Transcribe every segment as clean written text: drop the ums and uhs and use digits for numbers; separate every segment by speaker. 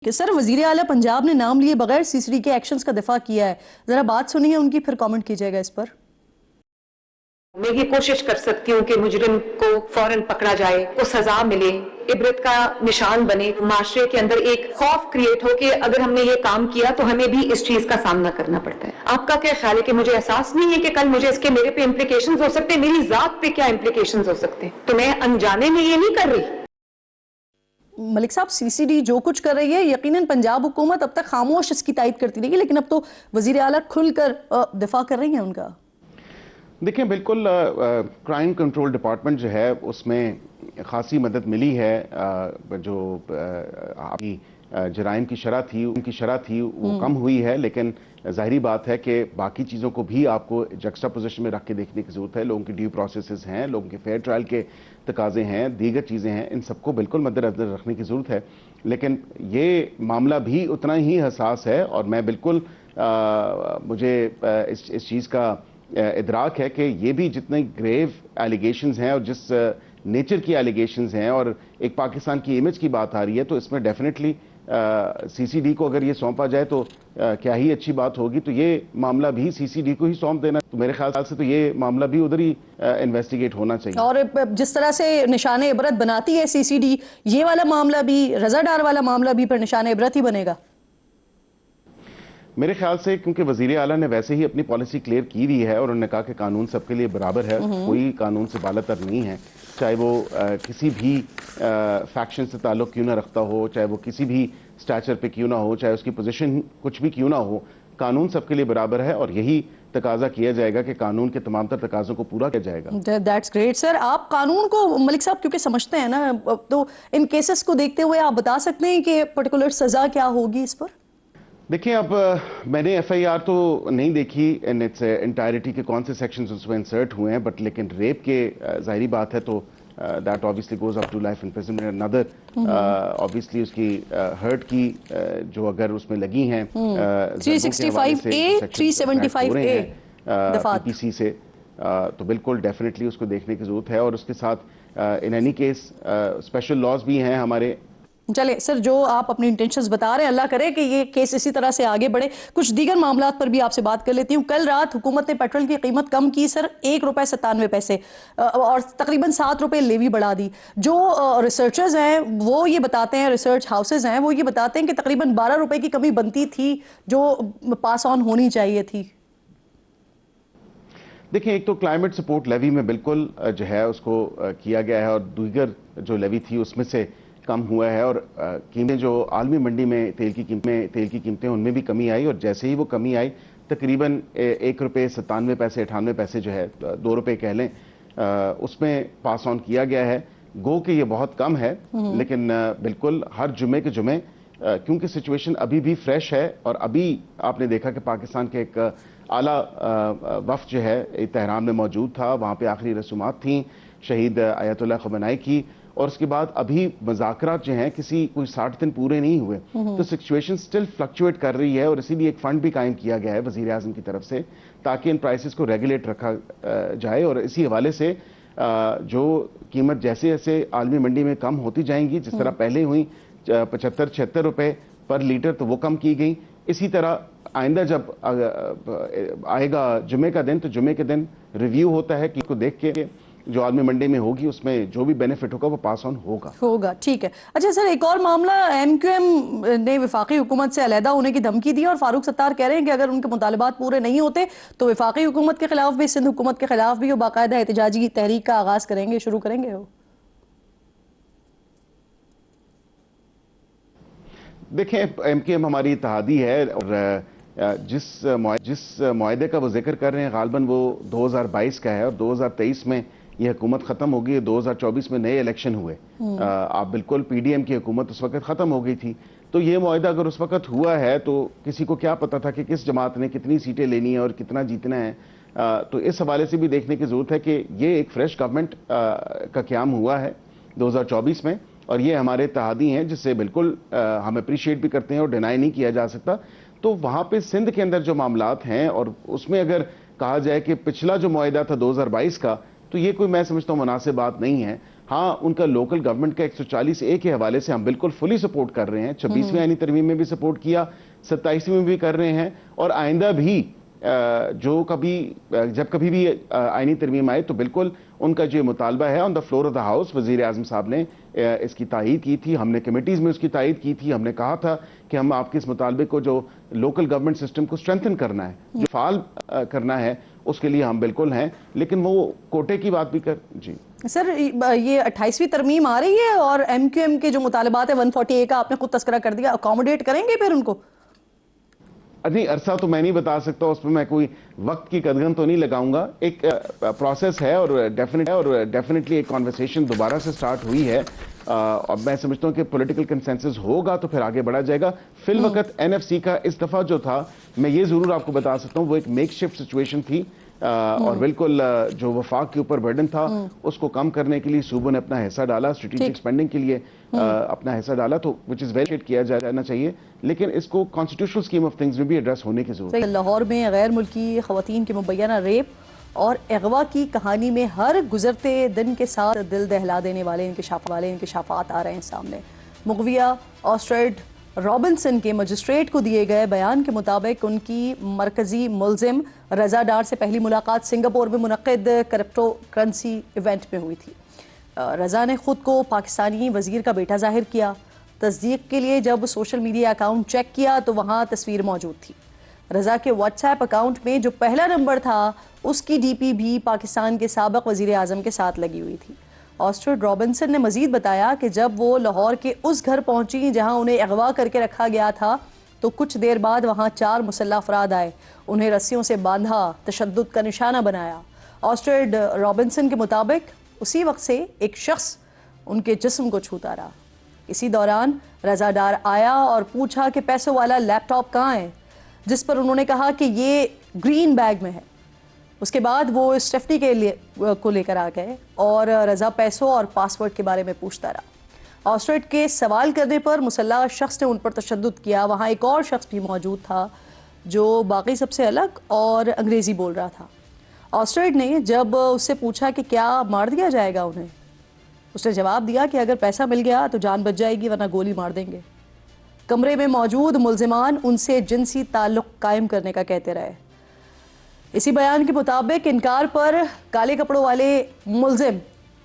Speaker 1: کہ سر وزیر اعلیٰ پنجاب نے نام لیے بغیر CCD کے ایکشنز کا دفاع کیا ہے، ذرا بات سنیے ان کی پھر کامنٹ کیجئے گا اس پر۔
Speaker 2: میں یہ کوشش کر سکتی ہوں کہ مجرم کو فوراً پکڑا جائے، کو سزا ملے، عبرت کا نشان بنے، معاشرے کے اندر ایک خوف کریٹ ہو کہ اگر ہم نے یہ کام کیا تو ہمیں بھی اس چیز کا سامنا کرنا پڑتا ہے۔ آپ کا کیا خیال ہے کہ مجھے احساس نہیں ہے کہ کل مجھے اس کے میرے پہ امپلیکیشنز ہو سکتے ہیں، میری ذات پہ کیا امپلیکیشنز ہو سکتے ہیں؟ تو میں انجانے میں یہ نہیں کر رہی۔
Speaker 1: ملک صاحب CCD جو کچھ کر رہی ہے یقیناً پنجاب حکومت اب تک خاموش اس کی تائید کرتی رہی ہے، لیکن اب تو وزیر اعلیٰ کھل کر دفاع کر رہی ہیں ان کا۔
Speaker 3: دیکھیں بالکل کرائم کنٹرول ڈپارٹمنٹ جو ہے اس میں خاصی مدد ملی ہے، جو جرائم کی شرح تھی ان کی شرح تھی وہ کم ہوئی ہے، لیکن ظاہری بات ہے کہ باقی چیزوں کو بھی آپ کو جکسٹا پوزیشن میں رکھ کے دیکھنے کی ضرورت ہے۔ لوگوں کی ڈیو پروسیسز ہیں، لوگوں کے فیئر ٹرائل کے تقاضے ہیں، دیگر چیزیں ہیں، ان سب کو بالکل مد نظر رکھنے کی ضرورت ہے، لیکن یہ معاملہ بھی اتنا ہی حساس ہے اور میں بالکل مجھے اس چیز کا ادراک ہے کہ یہ بھی جتنے گریو ایلیگیشنز ہیں اور جس نیچر کی ایلیگیشنز ہیں اور ایک پاکستان کی امیج کی بات آ رہی ہے، تو اس میں ڈیفینیٹلی CCD کو اگر یہ سونپا جائے تو کیا ہی اچھی بات ہوگی۔ تو یہ معاملہ بھی CCD کو ہی سونپ دینا، تو میرے خیال سے تو یہ معاملہ بھی ادھر ہی انویسٹیگیٹ ہونا چاہیے۔
Speaker 1: اور جس طرح سے نشان عبرت بناتی ہے CCD، یہ والا معاملہ بھی، رضا ڈار والا معاملہ بھی پھر نشان عبرت ہی بنے گا۔
Speaker 3: میرے خیال سے کیونکہ وزیر اعلیٰ نے ویسے ہی اپنی پالیسی کلیئر کی ہوئی ہے اور انہوں نے کہا کہ قانون سب کے لیے برابر ہے، کوئی قانون سے بالا تر نہیں ہے، چاہے وہ کسی بھی فیکشن سے تعلق کیوں نہ رکھتا ہو، چاہے وہ کسی بھی سٹیچر پہ کیوں نہ ہو، چاہے اس کی پوزیشن کچھ بھی کیوں نہ ہو، قانون سب کے لیے برابر ہے اور یہی تقاضا کیا جائے گا کہ قانون کے تمام تر تقاضوں کو پورا کیا جائے گا۔
Speaker 1: دیٹس گریٹ سر۔ آپ قانون کو ملک صاحب کیونکہ سمجھتے ہیں نا، تو ان کیسز کو دیکھتے ہوئے آپ بتا سکتے ہیں کہ پرٹیکولر سزا کیا ہوگی اس پر؟
Speaker 3: دیکھیں اب میں نے FIR تو نہیں دیکھی ان اٹس انٹائرٹی کے کون سے سیکشنز اس میں انسرٹ ہوئے ہیں، بٹ لیکن ریپ کے ظاہری بات ہے تو that obviously goes up to life imprisonment and another obviously اس کی ہرٹ کی جو اگر اس میں لگی ہیں
Speaker 1: 365A 375A
Speaker 3: PPC سے، تو بالکل ڈیفینیٹلی اس کو دیکھنے کی ضرورت ہے اور اس کے ساتھ in any case special laws بھی ہیں ہمارے۔
Speaker 1: چلے سر، جو آپ اپنی انٹینشنز بتا رہے ہیں، اللہ کرے کہ یہ کیس اسی طرح سے آگے بڑھے۔ کچھ دیگر معاملات پر بھی آپ سے بات کر لیتی ہوں۔ کل رات حکومت نے پیٹرول کی قیمت کم کی سر، 1 روپے 97 پیسے، اور تقریباً 7 روپے لیوی بڑھا دی۔ جو ریسرچرز ہیں وہ یہ بتاتے ہیں، ریسرچ ہاؤسز ہیں وہ یہ بتاتے ہیں کہ تقریباً 12 روپے کی کمی بنتی تھی جو پاس آن ہونی چاہیے تھی۔
Speaker 3: دیکھیں ایک تو کلائمیٹ سپورٹ لیوی میں بالکل جو ہے اس کو کیا گیا ہے اور دیگر جو لیوی تھی اس میں سے کم ہوا ہے، اور قیمتیں جو عالمی منڈی میں تیل کی قیمتیں ان میں بھی کمی آئی، اور جیسے ہی وہ کمی آئی تقریباً 1 روپے 97 پیسے 98 پیسے جو ہے 2 روپے کہہ لیں، اس میں پاس آن کیا گیا ہے۔ گو کہ یہ بہت کم ہے، لیکن بالکل ہر جمعے کے جمعے کیونکہ سچویشن ابھی بھی فریش ہے اور ابھی آپ نے دیکھا کہ پاکستان کے ایک اعلیٰ وفد جو ہے تہران میں موجود تھا، وہاں پہ آخری رسومات تھیں شہید آیت اللہ خمینائی کی، اور اس کے بعد ابھی مذاکرات جو ہیں کوئی 60 دن پورے نہیں ہوئے، تو سچویشن سٹل فلکچویٹ کر رہی ہے، اور اسی لیے ایک فنڈ بھی قائم کیا گیا ہے وزیر اعظم کی طرف سے تاکہ ان پرائسز کو ریگولیٹ رکھا جائے، اور اسی حوالے سے جو قیمت جیسے جیسے عالمی منڈی میں کم ہوتی جائیں گی، جس طرح پہلے ہوئی 75-76 روپے پر لیٹر تو وہ کم کی گئی، اسی طرح آئندہ جب آئے گا جمعے کا دن تو جمعے کے دن ریویو ہوتا ہے کہ کو دیکھ کے جو عالمی منڈی میں ہوگی اس میں جو بھی بینیفٹ ہوگا وہ پاس آن ہوگا۔
Speaker 1: ٹھیک ہے۔ اچھا سر، ایک اور معاملہ، MQM نے وفاقی حکومت سے علیحدہ ہونے کی دھمکی دی اور فاروق ستار کہہ رہے ہیں کہ اگر ان کے مطالبات پورے نہیں ہوتے تو وفاقی حکومت کے خلاف بھی، سندھ حکومت کے خلاف بھی وہ باقاعدہ احتجاجی تحریک کا آغاز کریں گے، شروع کریں گے وہ۔
Speaker 3: دیکھیں MQM ہماری اتحادی ہے، اور جس معاہدے کا وہ ذکر کر رہے ہیں غالباً وہ 2022 کا ہے، اور 2023 میں یہ حکومت ختم ہوگی، 2024 میں نئے الیکشن ہوئے۔ آپ بالکل PDM کی حکومت اس وقت ختم ہو گئی تھی، تو یہ معاہدہ اگر اس وقت ہوا ہے تو کسی کو کیا پتا تھا کہ کس جماعت نے کتنی سیٹیں لینی ہیں اور کتنا جیتنا ہے، تو اس حوالے سے بھی دیکھنے کی ضرورت ہے کہ یہ ایک فریش گورنمنٹ کا قیام ہوا ہے 2024 میں، اور یہ ہمارے اتحادی ہیں جس سے بالکل ہم اپریشیٹ بھی کرتے ہیں اور ڈینائی نہیں کیا جا سکتا۔ تو وہاں پہ سندھ کے اندر جو معاملات ہیں اور اس میں اگر کہا جائے کہ پچھلا جو معاہدہ تھا 2022 کا، تو یہ کوئی میں سمجھتا ہوں مناسب بات نہیں ہے۔ ہاں ان کا لوکل گورنمنٹ کا 140A کے حوالے سے ہم بالکل فلی سپورٹ کر رہے ہیں. 26ویں آئینی ترمیم میں بھی سپورٹ کیا, 27ویں میں بھی کر رہے ہیں, اور آئندہ بھی جب کبھی بھی آئینی ترمیم آئے تو بالکل ان کا جو مطالبہ ہے on the floor of the house, وزیر اعظم صاحب نے اس کی تائید کی تھی, ہم نے کمیٹیز میں اس کی تائید کی تھی. ہم نے کہا تھا کہ ہم آپ کے اس مطالبے کو جو لوکل گورنمنٹ سسٹم کو اسٹرینتھن کرنا ہے, جو فعال کرنا ہے, اس کے لیے ہم بالکل ہیں. لیکن وہ کوٹے کی بات بھی جی
Speaker 1: سر, یہ 28ویں ترمیم آ رہی ہے اور ایم کیو ایم کے جو مطالبات ہیں 140A کا آپ نے خود تذکرہ کر دیا, اکاموڈیٹ کریں گے پھر ان کو؟
Speaker 3: نہیں, عرصہ تو میں نہیں بتا سکتا, اس میں کوئی وقت کی قدغن تو نہیں لگاؤں گا. ایک پروسیس ہے اور ڈیفینیٹلی ایک کانورسیشن دوبارہ سے سٹارٹ ہوئی ہے, اور میں سمجھتا ہوں کہ پولیٹیکل کنسنسس ہوگا تو پھر آگے بڑھا جائے گا. فی الوقت NFC کا اس دفعہ جو تھا, میں یہ ضرور آپ کو بتا سکتا ہوں, وہ ایک میک شفٹ سچویشن تھی, اور بالکل جو وفاق کے اوپر برڈن تھا اس کو کم کرنے کے لیے صوبوں نے اپنا حصہ ڈالا, اسٹریٹجک اسپینڈنگ کے لیے اپنا حصہ ڈالا, تو وچ از ویل کیا جانا چاہیے, لیکن اس کو کانسٹیٹیوشنل اسکیم آف تھنگز میں بھی ایڈریس ہونے کی ضرورت ہے.
Speaker 1: لاہور میں غیر ملکی خواتین کے مبینہ ریپ اور اغوا کی کہانی میں ہر گزرتے دن کے ساتھ دل دہلا دینے والے انکشافات آ رہے ہیں سامنے. مغویہ آسٹریڈ رابنسن کے مجسٹریٹ کو دیے گئے بیان کے مطابق ان کی مرکزی ملزم رضا ڈار سے پہلی ملاقات سنگاپور میں منعقد کرپٹو کرنسی ایونٹ میں ہوئی تھی. رضا نے خود کو پاکستانی وزیر کا بیٹا ظاہر کیا. تصدیق کے لیے جب سوشل میڈیا اکاؤنٹ چیک کیا تو وہاں تصویر موجود تھی. رضا کے واٹس ایپ اکاؤنٹ میں جو پہلا نمبر تھا اس کی DP بھی پاکستان کے سابق وزیر اعظم کے ساتھ لگی ہوئی تھی. آسٹریڈ رابنسن نے مزید بتایا کہ جب وہ لاہور کے اس گھر پہنچی جہاں انہیں اغوا کر کے رکھا گیا تھا تو کچھ دیر بعد وہاں 4 مسلح افراد آئے, انہیں رسیوں سے باندھا, تشدد کا نشانہ بنایا. آسٹریڈ رابنسن کے مطابق اسی وقت سے ایک شخص ان کے جسم کو چھوتا رہا. اسی دوران رضا ڈار آیا اور پوچھا کہ پیسوں والا لیپ ٹاپ کہاں ہے, جس پر انہوں نے کہا کہ یہ گرین بیگ میں ہے. اس کے بعد وہ اسٹیفنی کو لے کر آ گئے اور رضا پیسوں اور پاسورڈ کے بارے میں پوچھتا رہا. آسٹریڈ کے سوال کرنے پر مسلح شخص نے ان پر تشدد کیا. وہاں ایک اور شخص بھی موجود تھا جو باقی سب سے الگ اور انگریزی بول رہا تھا. آسٹریڈ نے جب اس سے پوچھا کہ کیا مار دیا جائے گا انہیں, اس نے جواب دیا کہ اگر پیسہ مل گیا تو جان بچ جائے گی ورنہ گولی مار دیں گے. کمرے میں موجود ملزمان ان سے جنسی تعلق قائم کرنے کا کہتے رہے. اسی بیان کے مطابق انکار پر کالے کپڑوں والے ملزم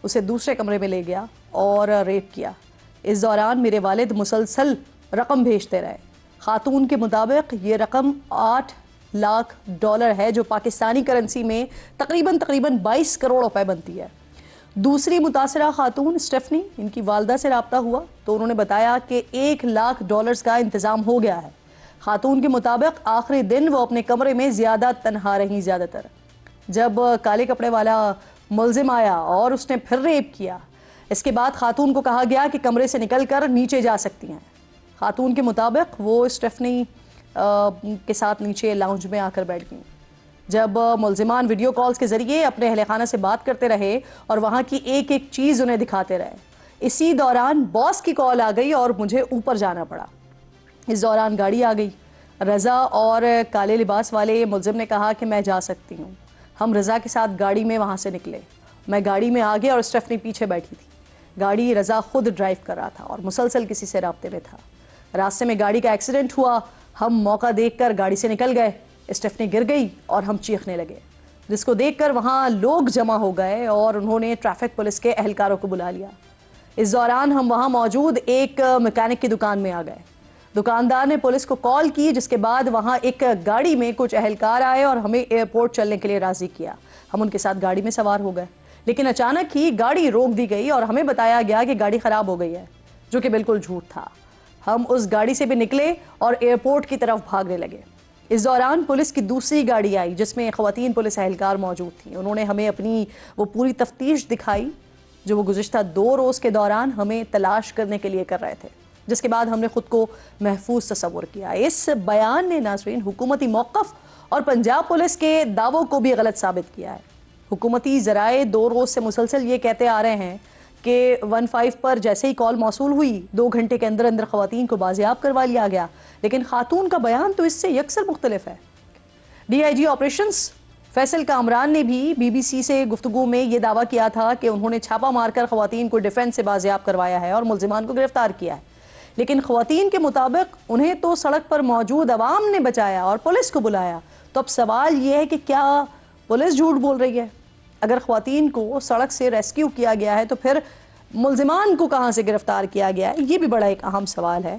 Speaker 1: اسے دوسرے کمرے میں لے گیا اور ریپ کیا. اس دوران میرے والد مسلسل رقم بھیجتے رہے. خاتون کے مطابق یہ رقم $8 لاکھ ہے جو پاکستانی کرنسی میں تقریباً 22 کروڑ روپے بنتی ہے. دوسری متاثرہ خاتون اسٹیفنی, ان کی والدہ سے رابطہ ہوا تو انہوں نے بتایا کہ $1 لاکھ کا انتظام ہو گیا ہے. خاتون کے مطابق آخری دن وہ اپنے کمرے میں زیادہ تنہا رہیں زیادہ تر. جب کالے کپڑے والا ملزم آیا اور اس نے پھر ریپ کیا, اس کے بعد خاتون کو کہا گیا کہ کمرے سے نکل کر نیچے جا سکتی ہیں. خاتون کے مطابق وہ اسٹیفنی کے ساتھ نیچے لاؤنج میں آ کر بیٹھ گئیں. جب ملزمان ویڈیو کالز کے ذریعے اپنے اہل خانہ سے بات کرتے رہے اور وہاں کی ایک ایک چیز انہیں دکھاتے رہے. اسی دوران باس کی کال آ گئی اور مجھے اوپر جانا پڑا. اس دوران گاڑی آ گئی. رضا اور کالے لباس والے ملزم نے کہا کہ میں جا سکتی ہوں. ہم رضا کے ساتھ گاڑی میں وہاں سے نکلے. میں گاڑی میں آگے اور اسٹیفنی پیچھے بیٹھی تھی. گاڑی رضا خود ڈرائیو کر رہا تھا اور مسلسل کسی سے رابطے میں تھا. راستے میں گاڑی کا ایکسیڈنٹ ہوا. ہم موقع دیکھ کر گاڑی سے نکل گئے. اسٹیفنی گر گئی اور ہم چیخنے لگے, جس کو دیکھ کر وہاں لوگ جمع ہو گئے اور انہوں نے ٹریفک پولیس کے اہلکاروں کو بلا لیا. اس دوران ہم وہاں موجود ایک میکینک کی دکان میں آ گئے. دکاندار نے پولیس کو کال کی, جس کے بعد وہاں ایک گاڑی میں کچھ اہلکار آئے اور ہمیں ایئرپورٹ چلنے کے لیے راضی کیا. ہم ان کے ساتھ گاڑی میں سوار ہو گئے, لیکن اچانک ہی گاڑی روک دی گئی اور ہمیں بتایا گیا کہ گاڑی خراب ہو گئی ہے, جو کہ بالکل جھوٹ تھا. ہم اس گاڑی سے بھی نکلے اور ایئرپورٹ کی طرف بھاگنے لگے. اس دوران پولیس کی دوسری گاڑی آئی جس میں خواتین پولیس اہلکار موجود تھیں. انہوں نے ہمیں اپنی وہ پوری تفتیش دکھائی جو وہ گزشتہ 2 روز کے دوران ہمیں تلاش کرنے کے لیے کر رہے تھے, جس کے بعد ہم نے خود کو محفوظ تصور کیا. اس بیان نے ناظرین حکومتی موقف اور پنجاب پولیس کے دعووں کو بھی غلط ثابت کیا ہے. حکومتی ذرائع 2 روز سے مسلسل یہ کہتے آ رہے ہیں کہ 15 پر جیسے ہی کال موصول ہوئی 2 گھنٹے کے اندر اندر خواتین کو بازیاب کروا لیا گیا, لیکن خاتون کا بیان تو اس سے یکسر مختلف ہے. DIG آپریشنز فیصل کامران نے بھی بی بی سی سے گفتگو میں یہ دعویٰ کیا تھا کہ انہوں نے چھاپا مار کر خواتین کو ڈیفنس سے بازیاب کروایا ہے اور ملزمان کو گرفتار کیا ہے، لیکن خواتین کے مطابق انہیں تو سڑک پر موجود عوام نے بچایا اور پولیس کو بلایا۔ تو اب سوال یہ ہے کہ کیا پولیس جھوٹ بول رہی ہے؟ اگر خواتین کو سڑک سے ریسکیو کیا گیا ہے تو پھر ملزمان کو کہاں سے گرفتار کیا گیا ہے؟ یہ بھی بڑا ایک اہم سوال ہے۔